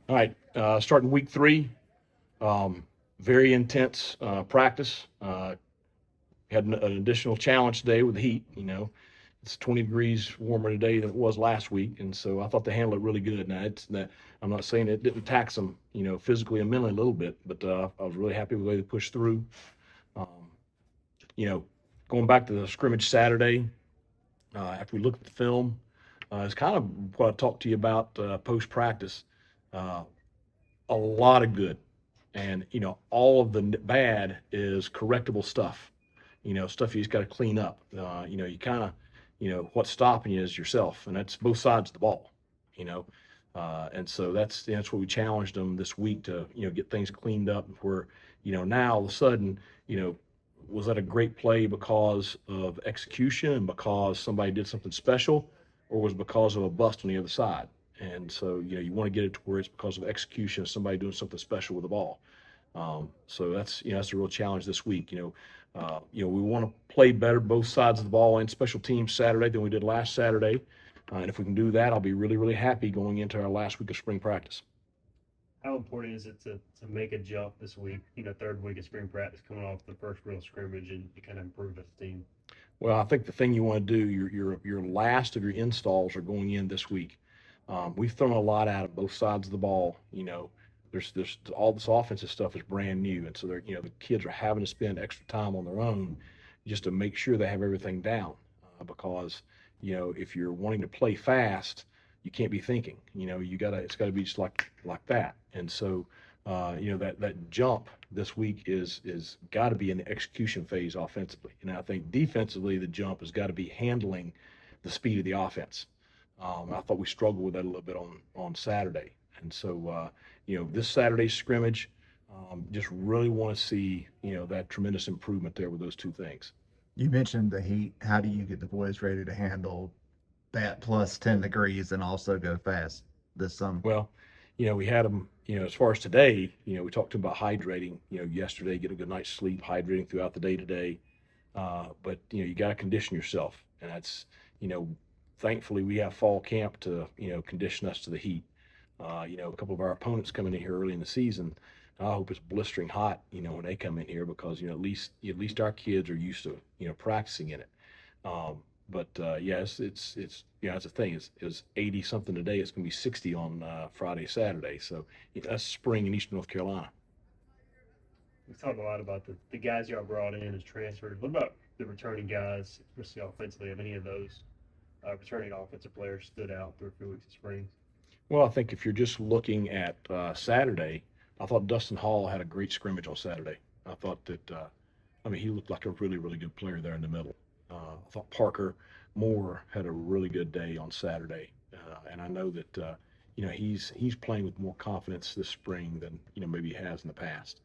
All right, starting week 3, very intense practice. Had an additional challenge today with the heat. It's 20 degrees warmer today than it was last week, and so I thought they handled it really good. Now, it's that I'm not saying it didn't tax them, physically and mentally a little bit, but I was really happy with the way they pushed through. Um, you know, Going back to the scrimmage Saturday, after we looked at the film, it's kind of what I talked to you about post practice. Uh, a lot of good, and all of the bad is correctable stuff. Stuff you just got to clean up. You kind of, what's stopping you is yourself, and that's both sides of the ball. You know, and so that's what we challenged them this week to get things cleaned up. Where now all of a sudden was that a great play because of execution and because somebody did something special, or was it because of a bust on the other side? And so you want to get it to where it's because of execution, somebody doing something special with the ball. So that's a real challenge this week. We want to play better both sides of the ball and special teams Saturday than we did last Saturday. And if we can do that, I'll be really, really happy going into our last week of spring practice. How important is it to make a jump this week? Third week of spring practice, coming off the first real scrimmage, and you kind of improve as a team. Well, I think the thing you want to do, your last of your installs are going in this week. We've thrown a lot at them, both sides of the ball. There's all this offensive stuff is brand new, and so the kids are having to spend extra time on their own just to make sure they have everything down. Because if you're wanting to play fast, you can't be thinking. It's gotta be just like that. And so that jump this week is got to be in the execution phase offensively. And I think defensively, the jump has got to be handling the speed of the offense. I thought we struggled with that a little bit on Saturday. And so this Saturday's scrimmage, just really want to see that tremendous improvement there with those two things. You mentioned the heat. How do you get the boys ready to handle that plus 10 degrees and also go fast this summer? Well, we had them, as far as today, we talked to them about hydrating, yesterday, get a good night's sleep, hydrating throughout the day today. But, you got to condition yourself. And that's, you know, thankfully we have fall camp to, condition us to the heat. A couple of our opponents coming in here early in the season, I hope it's blistering hot, when they come in here because, at least our kids are used to, practicing in it. But yeah, it's it's a thing. It's 80 something today. It's going to be 60 on Friday, Saturday. So that's spring in Eastern North Carolina. We've talked a lot about the guys y'all brought in as transfers. What about the returning guys, especially offensively? Have any of those returning offensive players stood out through a few weeks of spring? Well, I think if you're just looking at Saturday, I thought Dustin Hall had a great scrimmage on Saturday. I thought that, he looked like a really, really good player there in the middle. I thought Parker Moore had a really good day on Saturday, and I know that he's playing with more confidence this spring than maybe he has in the past.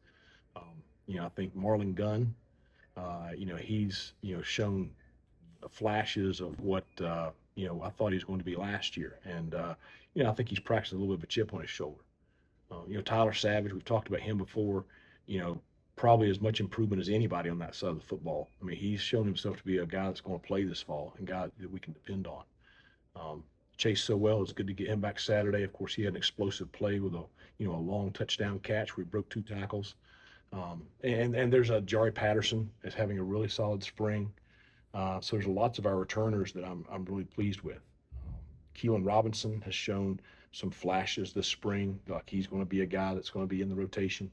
I think Marlon Gunn, he's shown flashes of what I thought he was going to be last year, and I think he's practicing a little bit of a chip on his shoulder. Tyler Savage, we've talked about him before. You know, Probably as much improvement as anybody on that side of the football. He's shown himself to be a guy that's going to play this fall and guy that we can depend on. Chase Sowell, it's good to get him back Saturday. Of course, he had an explosive play with a long touchdown catch where he broke 2 tackles. And there's a Jari Patterson that's having a really solid spring. So there's lots of our returners that I'm really pleased with. Keelan Robinson has shown some flashes this spring. Like he's going to be a guy that's going to be in the rotation.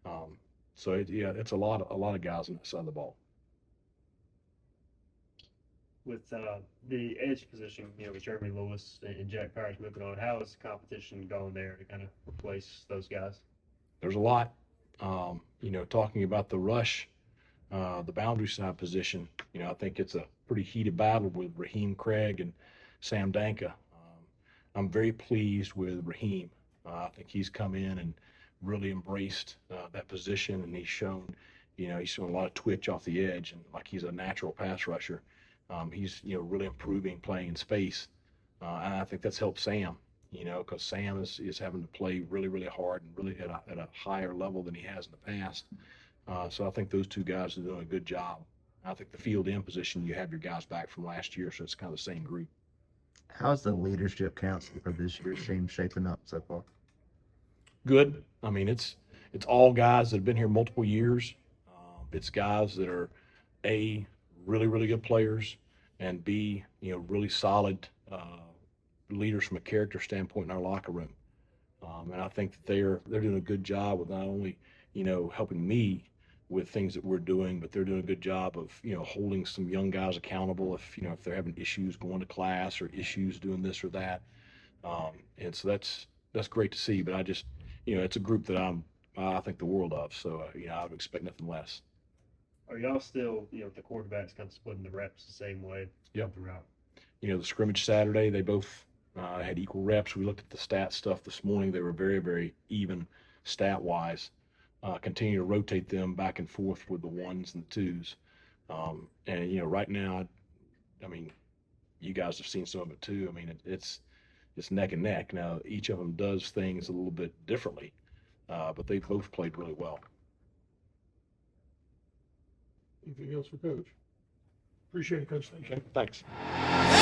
Um, yeah, it's a lot of guys on that side of the ball. With the edge position, with Jeremy Lewis and Jack Powers moving on, how is the competition going there to kind of replace those guys? There's a lot. Talking about the rush, the boundary side position. I think it's a pretty heated battle with Raheem Craig and Sam Danka. I'm very pleased with Raheem. I think he's come in and really embraced that position, and he's shown a lot of twitch off the edge, and like he's a natural pass rusher. He's really improving playing in space, and I think that's helped Sam. Because Sam is having to play really, really hard and really at a higher level than he has in the past. So I think those two guys are doing a good job. I think the field end position, you have your guys back from last year, so it's kind of the same group. How's the leadership council for this year's team shaping up so far? good. I mean, it's all guys that have been here multiple years. It's guys that are A, really, really good players, and B, really solid leaders from a character standpoint in our locker room. And I think that they're doing a good job with not only, helping me with things that we're doing, but they're doing a good job of, holding some young guys accountable if they're having issues going to class or issues doing this or that. And so that's great to see. But I just, it's a group that I think the world of. So, I would expect nothing less. Are y'all still, with the quarterbacks kind of splitting the reps the same way Yep. throughout? The scrimmage Saturday, they both had equal reps. We looked at the stat stuff this morning. They were very, very even stat wise. Continue to rotate them back and forth with the ones and the twos. And right now, I mean, you guys have seen some of it too. I mean, it's neck and neck. Now, each of them does things a little bit differently, but they both played really well. Anything else for Coach? Appreciate it, Coach. Thank you. Okay, thanks.